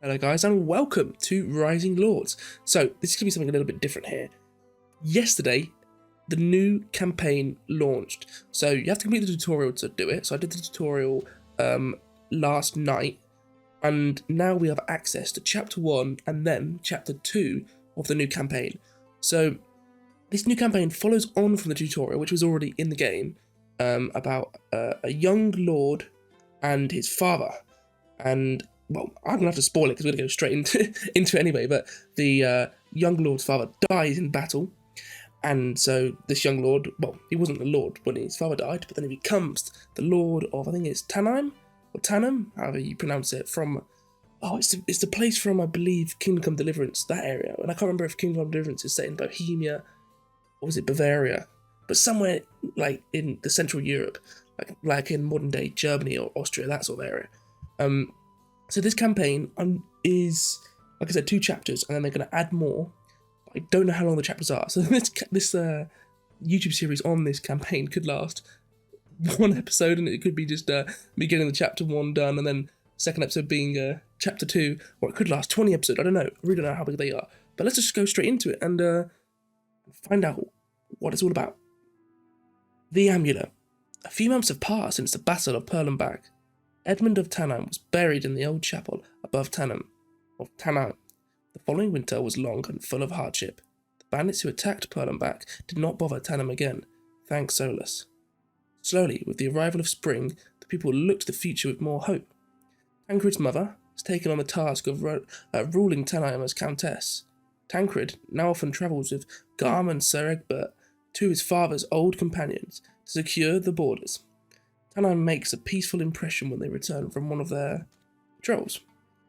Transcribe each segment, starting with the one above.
Hello guys and welcome to Rising Lords. So this is going to be something a little bit different here. Yesterday, the new campaign launched. So you have to complete the tutorial to do it. So I did the tutorial last night, and now we have access to chapter 1 and then chapter 2 of the new campaign. So this new campaign follows on from the tutorial, which was already in the game, about a young lord and his father. And well, I'm gonna have to spoil it because we're gonna go straight into it anyway. But the young lord's father dies in battle, and so this young lord, well, he wasn't the lord when his father died, but then he becomes the lord of, I think it's Tannheim or Tannum, however you pronounce it. From it's the place from, I believe, Kingdom Come Deliverance, that area. And I can't remember if Kingdom Come Deliverance is set in Bohemia or was it Bavaria, but somewhere like in the Central Europe, like in modern day Germany or Austria, that sort of area. So this campaign is, like I said, 2 chapters, and then they're going to add more. I don't know how long the chapters are. So this YouTube series on this campaign could last 1 episode, and it could be just me getting the chapter 1 done, and then second episode being chapter 2, or it could last 20 episodes. I don't know. I really don't know how big they are. But let's just go straight into it and find out what it's all about. The Amulet. A few months have passed since the Battle of Perlenbach. Edmund of Tannheim was buried in the old chapel above Tannheim. The following winter was long and full of hardship. The bandits who attacked Perlenbach did not bother Tannheim again, thank Solus. Slowly, with the arrival of spring, the people looked to the future with more hope. Tancred's mother has taken on the task of ruling Tannheim as countess. Tancred now often travels with Garm and Sir Egbert, 2 of his father's old companions, to secure the borders. Tannheim makes a peaceful impression when they return from one of their patrols.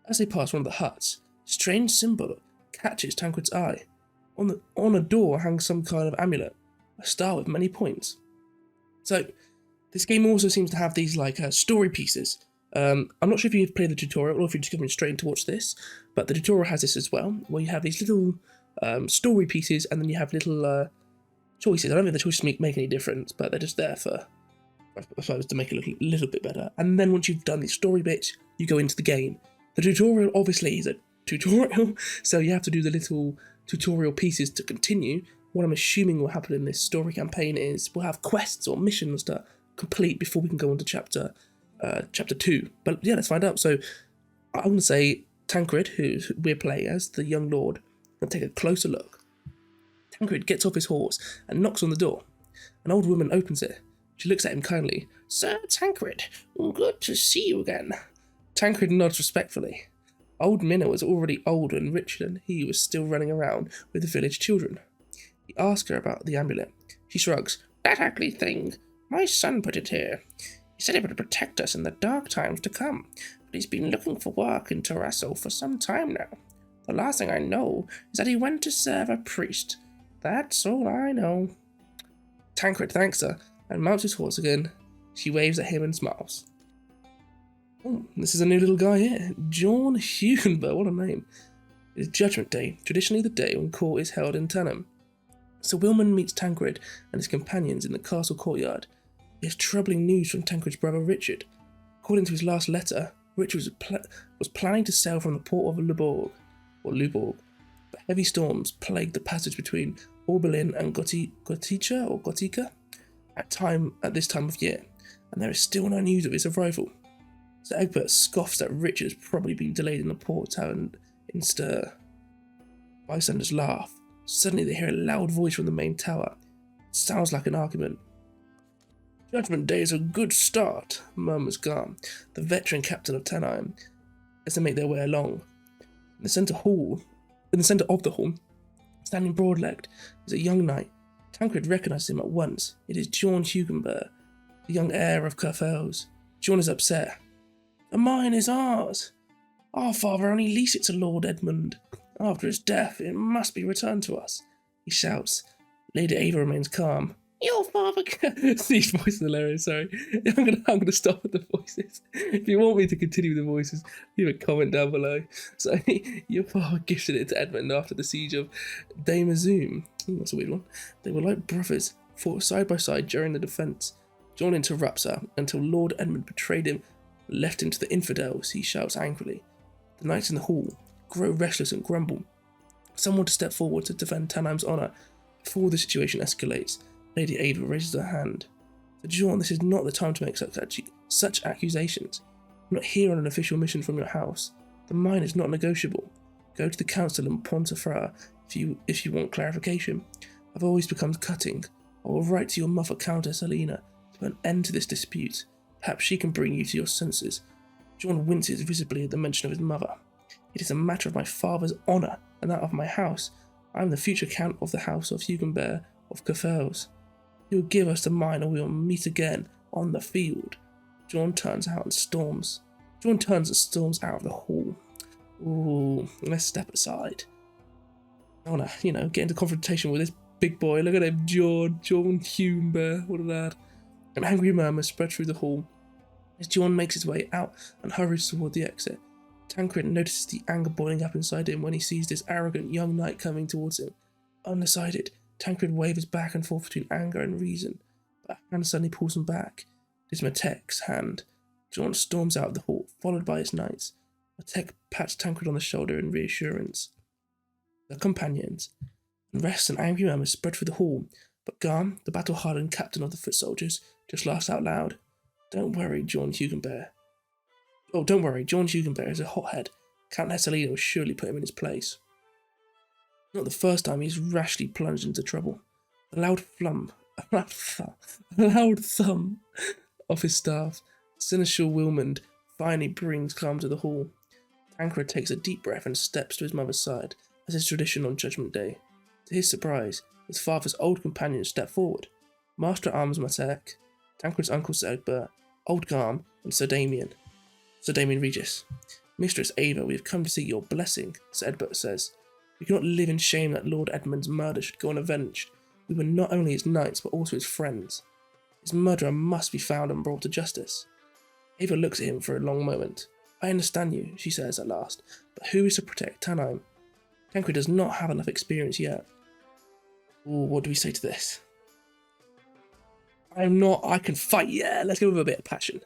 As they pass one of the huts, a strange symbol catches Tancred's eye. On a door hangs some kind of amulet, a star with many points. So, this game also seems to have these story pieces. I'm not sure if you've played the tutorial or if you're just coming straight in to watch this, but the tutorial has this as well, where you have these little story pieces, and then you have little choices. I don't think the choices make any difference, but they're just there for, I suppose, to make it look a little bit better. And then once you've done the story bits, you go into the game. The tutorial obviously is a tutorial, so you have to do the little tutorial pieces to continue. What I'm assuming will happen in this story campaign is we'll have quests or missions to complete before we can go on to chapter 2. But yeah, let's find out. So I'm going to say Tancred, who we're playing as, the young lord, and take a closer look. Tancred gets off his horse and knocks on the door. An old woman opens it. She looks at him kindly. "Sir Tancred, good to see you again." Tancred nods respectfully. Old Minna was already older and richer than he was, still running around with the village children. He asks her about the amulet. She shrugs. "That ugly thing. My son put it here. He said it would protect us in the dark times to come, but he's been looking for work in Terrasso for some time now. The last thing I know is that he went to serve a priest. That's all I know." Tancred thanks her and mounts his horse again. She waves at him and smiles. Oh, this is a new little guy here. John Hugenberg, what a name. It is Judgment Day, traditionally the day when court is held in Tannheim. Sir Wilman meets Tancred and his companions in the castle courtyard. He has troubling news from Tancred's brother Richard. According to his last letter, Richard was planning to sail from the port of Luborg, but heavy storms plagued the passage between Oberlin and Gotica at this time of year, and there is still no news of his arrival. Sir Egbert scoffs that Richard has probably been delayed in the port tower in stir. Bystanders laugh. Suddenly they hear a loud voice from the main tower. It sounds like an argument. "Judgment Day is a good start," murmurs Garm, the veteran captain of Tannheim, as they make their way along. In the centre of the hall, standing broad-legged, is a young knight. Tancred recognises him at once. It is John Hugenberg, the young heir of Kerfels. John is upset. "The mine is ours. Our father only leased it to Lord Edmund. After his death, it must be returned to us," he shouts. Lady Ava remains calm. "Your father..." These voices are hilarious, sorry. I'm gonna stop with the voices. If you want me to continue with the voices, leave a comment down below. So, "Your father gifted it to Edmund after the siege of Damezoom." That's a weird one. "They were like brothers, fought side by side during the defence." John interrupts her until Lord Edmund betrayed him, left him to the infidels, he shouts angrily. The knights in the hall grow restless and grumble. Someone to step forward to defend Tannheim's honour. Before the situation escalates, Lady Ava raises her hand. So John, this is not the time to make such accusations. I'm not here on an official mission from your house. The mine is not negotiable. Go to the council in Pontefract if you want clarification. I've always become cutting. I will write to your mother, Countess Helena, to put an end to this dispute. Perhaps she can bring you to your senses. John winces visibly at the mention of his mother. It is a matter of my father's honour and that of my house. I am the future Count of the House of Hugenberg of Caffels. He will give us the mine or we will meet again on the field. John turns and storms out of the hall. Ooh, let's step aside. I want to, get into confrontation with this big boy. Look at him, John Hugenberg. What a lad. An angry murmur spread through the hall as John makes his way out and hurries toward the exit. Tancred notices the anger boiling up inside him when he sees this arrogant young knight coming towards him. Undecided, Tancred wavers back and forth between anger and reason, but a hand suddenly pulls him back. It is Matek's hand. John storms out of the hall, followed by his knights. Matek pats Tancred on the shoulder in reassurance. The companions. Unrest and angry murmurs spread through the hall, but Garm, the battle-hardened captain of the foot soldiers, just laughs out loud. Don't worry, John Hugenberg. Oh, don't worry, John Hugenberg is a hothead. Countess Helena will surely put him in his place. Not the first time he's rashly plunged into trouble. A loud thump of his staff. Seneschal Wilmond finally brings calm to the hall. Tancred takes a deep breath and steps to his mother's side, as is tradition on Judgment Day. To his surprise, his father's old companions step forward. Master at Arms Matek, Tancred's uncle Sir Egbert, Old Garm, and Sir Damien Regis. Mistress Ava, we have come to seek your blessing, Sir Egbert says. We cannot live in shame that Lord Edmund's murder should go unavenged. We were not only his knights, but also his friends. His murderer must be found and brought to justice. Ava looks at him for a long moment. I understand you, she says at last, but who is to protect Tannheim? Tancred does not have enough experience yet. Ooh, what do we say to this? I can fight, yeah, let's go with a bit of passion.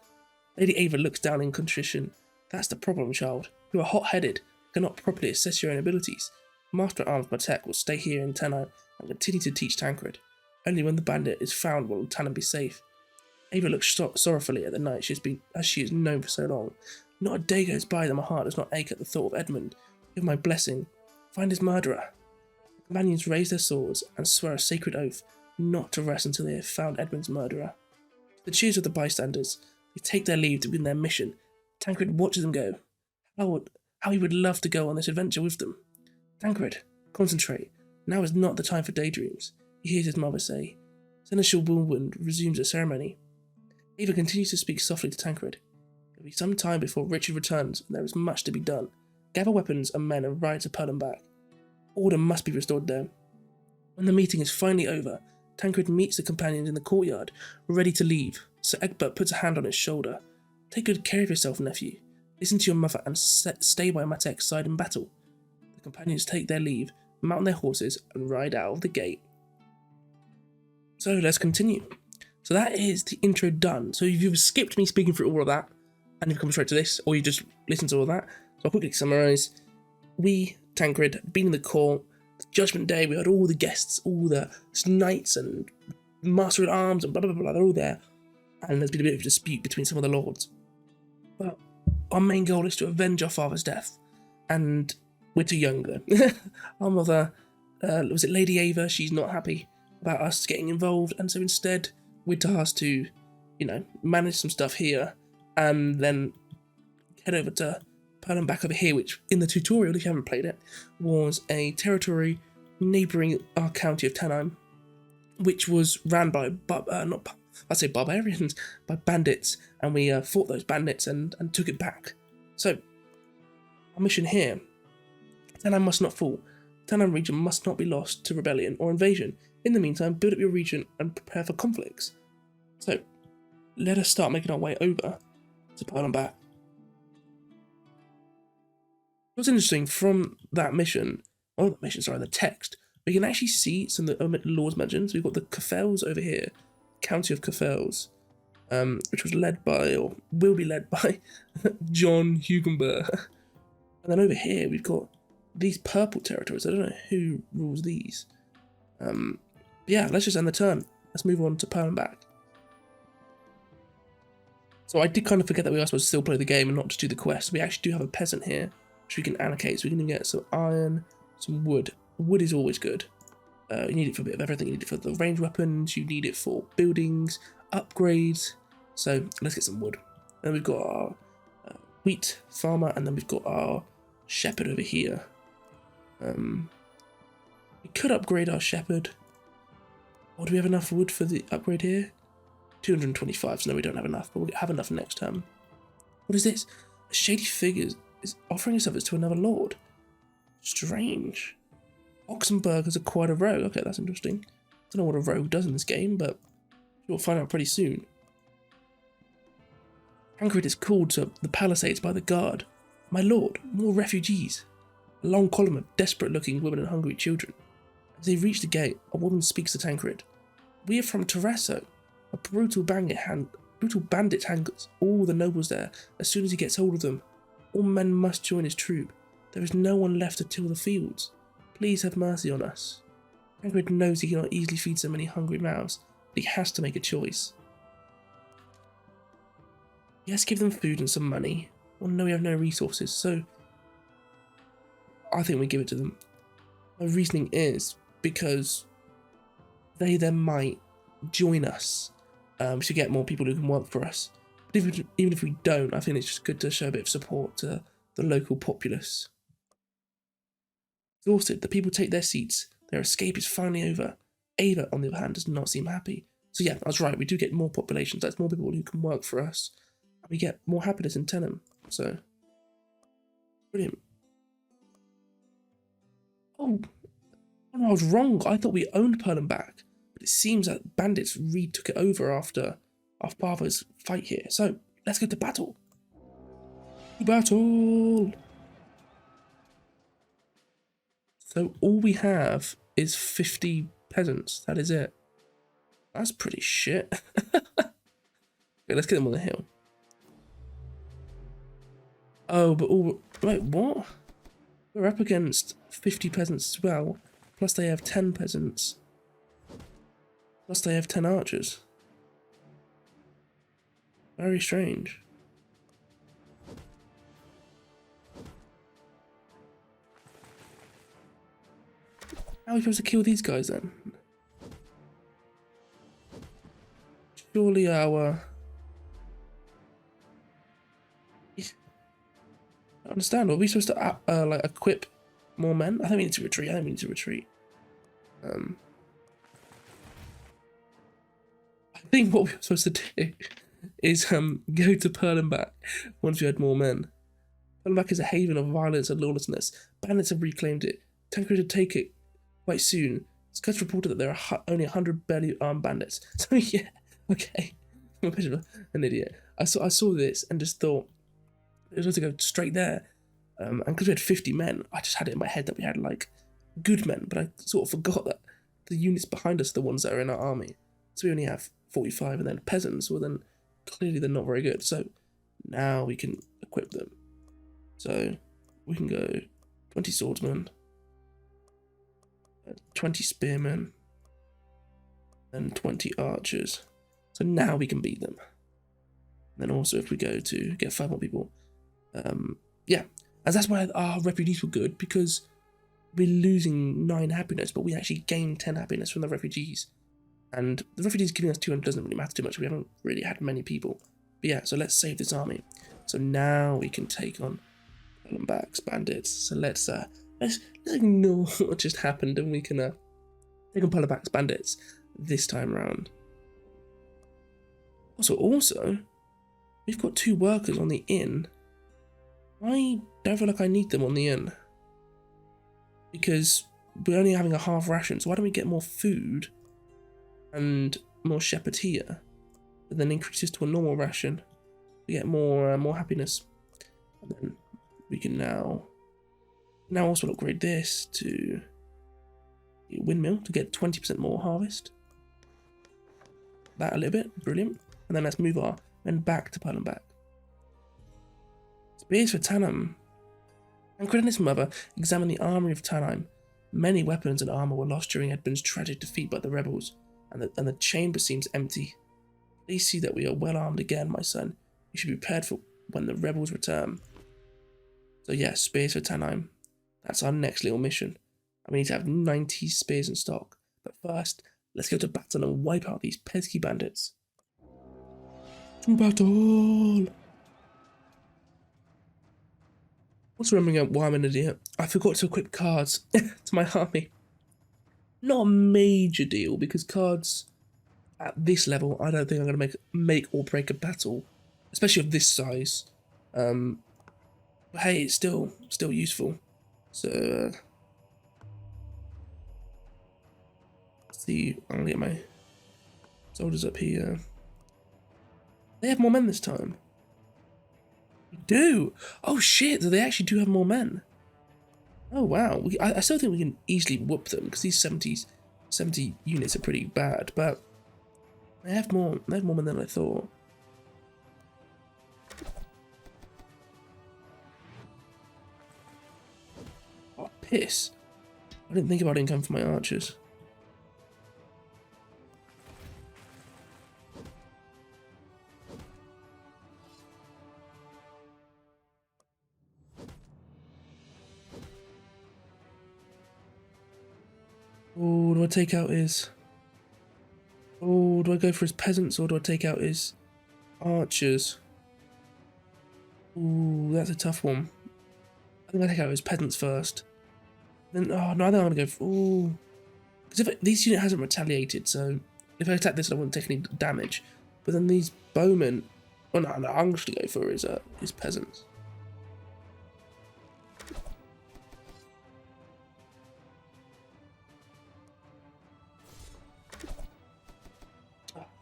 Lady Ava looks down in contrition. That's the problem, child. You are hot-headed, cannot properly assess your own abilities. Master at Arms Matek will stay here in Tannheim and continue to teach Tancred. Only when the bandit is found will Tannheim be safe. Ava looks sorrowfully at the knight she has known for so long. Not a day goes by that my heart does not ache at the thought of Edmund. Give my blessing. Find his murderer. The companions raise their swords and swear a sacred oath not to rest until they have found Edmund's murderer. To the cheers of the bystanders, they take their leave to begin their mission. Tancred watches them go. How he would love to go on this adventure with them. Tancred, concentrate. Now is not the time for daydreams, he hears his mother say. Seneschal Wilmond resumes the ceremony. Ava continues to speak softly to Tancred. It will be some time before Richard returns, and there is much to be done. Gather weapons and men and ride to Perlenbach. Order must be restored there. When the meeting is finally over, Tancred meets the companions in the courtyard, ready to leave. Sir Egbert puts a hand on his shoulder. Take good care of yourself, nephew. Listen to your mother and stay by Matek's side in battle. The companions take their leave, mount their horses, and ride out of the gate. So let's continue. So that is the intro done. So if you've skipped me speaking through all of that, and you've come straight to this, or you just listened to all that, so I'll quickly summarise. We, Tancred, been in the court, Judgment Day, we had all the guests, all the knights and Master at Arms and blah blah blah, they're all there. And there's been a bit of a dispute between some of the lords. But our main goal is to avenge our father's death. And we're too young though. Our mother, was it Lady Ava? She's not happy about us getting involved. And so instead, we're tasked to, manage some stuff here. And then head over to Perlenbach over here, which in the tutorial, if you haven't played it, was a territory neighbouring our county of Tannheim, which was ran by, barbarians, by bandits, and we fought those bandits and took it back. So, our mission here, Tannheim must not fall. Tannheim region must not be lost to rebellion or invasion. In the meantime, build up your region and prepare for conflicts. So, let us start making our way over to Perlenbach. What's interesting from that mission, the text, we can actually see some of the lords mentioned. So we've got the Caffels over here, County of Caffels, which was led by, or will be led by, John Hugenberg. And then over here, we've got these purple territories. I don't know who rules these. Yeah, let's just end the turn. Let's move on to Pearl and back. So I did kind of forget that we are supposed to still play the game and not just do the quest. We actually do have a peasant here, which we can allocate. So we can get some iron, some wood. Wood is always good. You need it for a bit of everything. You need it for the ranged weapons. You need it for buildings, upgrades. So let's get some wood. Then we've got our wheat farmer, and then we've got our shepherd over here. We could upgrade our shepherd. Or do we have enough wood for the upgrade here? 225, so no, we don't have enough, but we'll have enough next term. What is this? A shady figure is offering his service to another lord. Strange. Oxenberg has acquired a rogue. Okay, that's interesting. Don't know what a rogue does in this game, but we'll find out pretty soon. Tancred is called to the palisades by the guard. My lord, more refugees. A long column of desperate-looking women and hungry children. As they reach the gate, a woman speaks to Tancred. We are from Tereso. A brutal bandit handles all the nobles there as soon as he gets hold of them. All men must join his troop. There is no one left to till the fields. Please have mercy on us. Tancred knows he cannot easily feed so many hungry mouths, but he has to make a choice. He has to give them food and some money. Well, no, we have no resources, so I think we give it to them. My reasoning is because they then might join us to get more people who can work for us. But even if we don't, I think it's just good to show a bit of support to the local populace. Exhausted, the people take their seats. Their escape is finally over. Ava, on the other hand, does not seem happy. So yeah, I was right, we do get more populations. That's more people who can work for us. And we get more happiness in Tenem. So, brilliant. Oh, I was wrong. I thought we owned Pearl and back. But it seems that bandits retook it over after our father's fight here. So, let's go to battle. Battle! So, all we have is 50 peasants. That is it. That's pretty shit. Okay, let's get them on the hill. Oh, but all... Wait, what? We're up against 50 peasants as well. Plus they have 10 peasants. Plus they have 10 archers. Very strange. How are we supposed to kill these guys then? Surely our... I understand. Are we supposed to like equip more men? I think we need to retreat. I think what we're supposed to do is go to Pearl and back once we had more men. Pearl and back is a haven of violence and lawlessness. Bandits have reclaimed it. Tancred to take it quite soon. Scouts reported that there are only 100 barely armed bandits. So yeah, okay. I'm a bit of an idiot. I saw this and just thought it was going to go straight there. And because we had 50 men, I just had it in my head that we had like good men, but I sort of forgot that the units behind us are the ones that are in our army. So we only have 45, and then peasants, well then clearly they're not very good. So now we can equip them. So we can go 20 swordsmen, 20 spearmen, and 20 archers. So now we can beat them. And then also if we go to get 5 more people, yeah, and that's why our refugees were good, because we're losing 9 happiness, but we actually gained 10 happiness from the refugees. And the refugees giving us 200 doesn't really matter too much. We haven't really had many people. But yeah, so let's save this army. So now we can take on Back's bandits. So let's ignore what just happened, and we can take on Back's bandits this time around. Also, we've got 2 workers on the inn. I don't feel like I need them on the inn, because we're only having a half ration. So why don't we get more food and more shepherd here, and then increase this to a normal ration? We get more happiness, and then we can now also upgrade this to a windmill to get 20% more harvest. That a little bit, brilliant. And then let's move our men back to Pearl and back. Spears for Tenem. Tancred and his mother examined the armory of Tannheim. Many weapons and armour were lost during Edmund's tragic defeat by the rebels, and the chamber seems empty. Please see that we are well armed again, my son. You should be prepared for when the rebels return. So yeah, spears for Tannheim. That's our next little mission. And we need to have 90 spears in stock. But first, let's go to Batton and wipe out these pesky bandits. To battle! Also remembering why I'm an idiot, I forgot to equip cards to my army. Not a major deal, because cards at this level, I don't think I'm going to make or break a battle, especially of this size. But hey, it's still useful. So let's see. I'm gonna get my soldiers up here. They have more men this time. We do. Oh shit! They actually do have more men. Oh wow. I still think we can easily whoop them because these 70 units are pretty bad, but they have more men than I thought. Oh, piss. I didn't think about income for my archers. Oh, do I take out his... Oh, do I go for his peasants or do I take out his archers? Ooh, that's a tough one. I think I take out his peasants first. Then, oh no, I think I'm gonna go for... Ooh. Because if this unit hasn't retaliated, so if I attack this, I wouldn't take any damage. But then these bowmen... Oh no, I'm just gonna go for his peasants.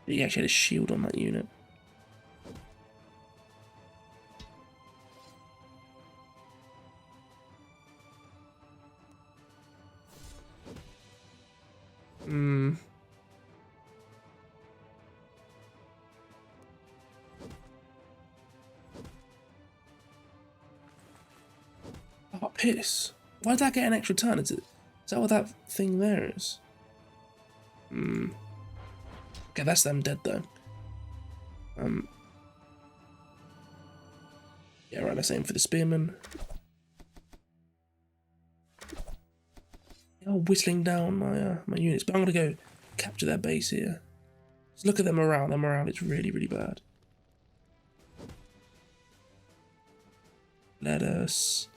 He actually had a shield on that unit. Oh, piss. Why did that get an extra turn? Is that what that thing there is? Okay, that's them dead though. Yeah, right, let's aim for the spearmen. They're all whistling down my units, but I'm gonna go capture their base here. Just look at their morale. Their morale is really, really bad. Let us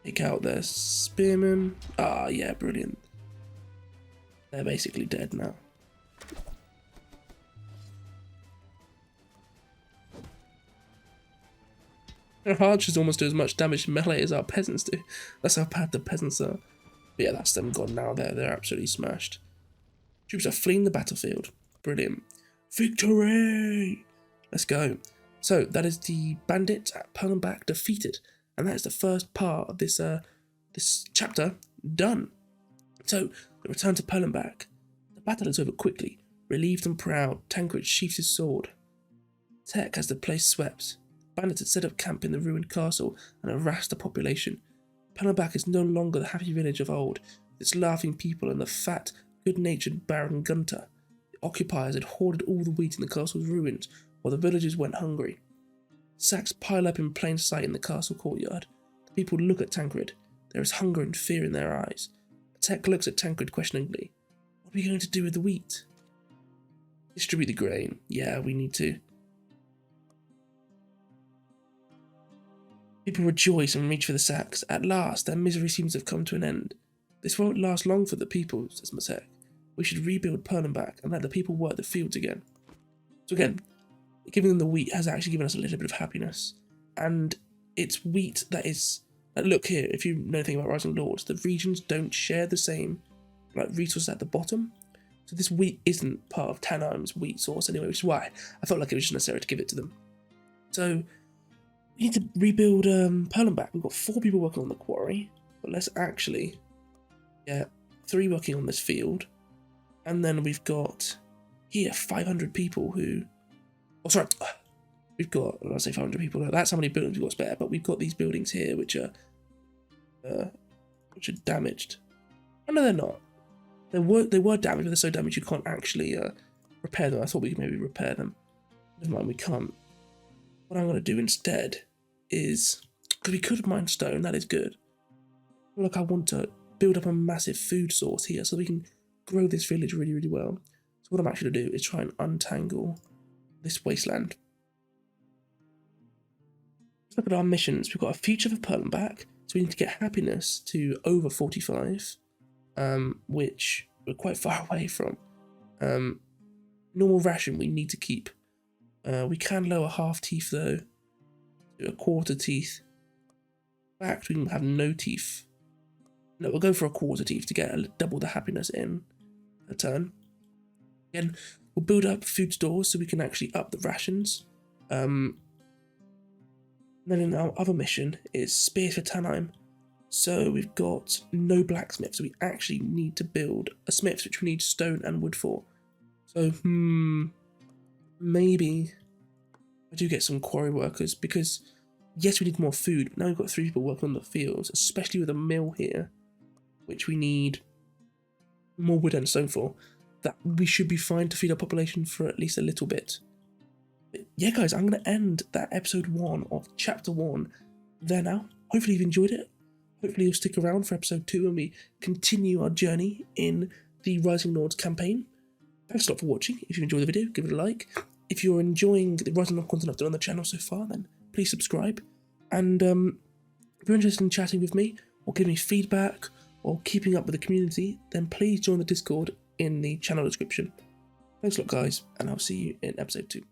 take out their spearmen. Ah, yeah, brilliant. They're basically dead now. Our archers almost do as much damage melee as our peasants do. That's how bad the peasants are. But yeah, that's them gone now. They're absolutely smashed. Troops are fleeing the battlefield. Brilliant. Victory! Let's go. So that is the bandits at Perlenbach defeated, and that is the first part of this this chapter done. So the return to Perlenbach. The battle is over quickly. Relieved and proud, Tancred sheaths his sword. Tech has the place swept. Bandits had set up camp in the ruined castle and harassed the population. Perlenbach is no longer the happy village of old, with its laughing people and the fat, good-natured Baron Gunther. The occupiers had hoarded all the wheat in the castle's ruins, while the villagers went hungry. Sacks pile up in plain sight in the castle courtyard. The people look at Tancred. There is hunger and fear in their eyes. Tech looks at Tancred questioningly. What are we going to do with the wheat? Distribute the grain. Yeah, we need to. People rejoice and reach for the sacks. At last, their misery seems to have come to an end. This won't last long for the people, says Matek. We should rebuild Perlenbach and let the people work the fields again. So again, giving them the wheat has actually given us a little bit of happiness. And it's wheat that is... look here, if you know anything about Rising Lords, the regions don't share the same resources at the bottom. So this wheat isn't part of Tannheim's wheat source anyway, which is why I felt like it was just necessary to give it to them. So... we need to rebuild Perlenbach. We've got 4 people working on the quarry, but let's actually get 3 working on this field. And then we've got here 500 people who... oh, sorry. We've got, I'll say 500 people. That's how many buildings we've got spare, but we've got these buildings here which are which are damaged. Oh no, they're not. They were damaged, but they're so damaged you can't actually repair them. I thought we could maybe repair them. Never mind, we can't. What I'm going to do instead is, because we could mine stone, that is good. Look, I want to build up a massive food source here so we can grow this village really, really well. So what I'm actually going to do is try and untangle this wasteland. Let's look at our missions. We've got a future for Pearl and back, so we need to get happiness to over 45, which we're quite far away from. Normal ration we need to keep. We can lower half teeth though to a quarter teeth. In fact, we can have no teeth. No, we'll go for a quarter teeth to get double the happiness in a turn. Again, we'll build up food stores so we can actually up the rations. Then in our other mission is Spears for Tannheim. So we've got no blacksmith, so we actually need to build a smith, which we need stone and wood for. So, maybe I do get some quarry workers, because yes, we need more food, but now we've got 3 people working on the fields, especially with a mill here, which we need more wood and stone for. That we should be fine to feed our population for at least a little bit. But yeah, guys, I'm going to end that episode 1 of chapter 1 there now. Hopefully you've enjoyed it. Hopefully you'll stick around for episode 2 when we continue our journey in the Rising Lords campaign. Thanks a lot for watching. If you enjoyed the video, give it a like. If you're enjoying the Rising Lord content I've done on the channel so far, then please subscribe. And if you're interested in chatting with me, or giving me feedback, or keeping up with the community, then please join the Discord in the channel description. Thanks a lot, guys, and I'll see you in episode 2.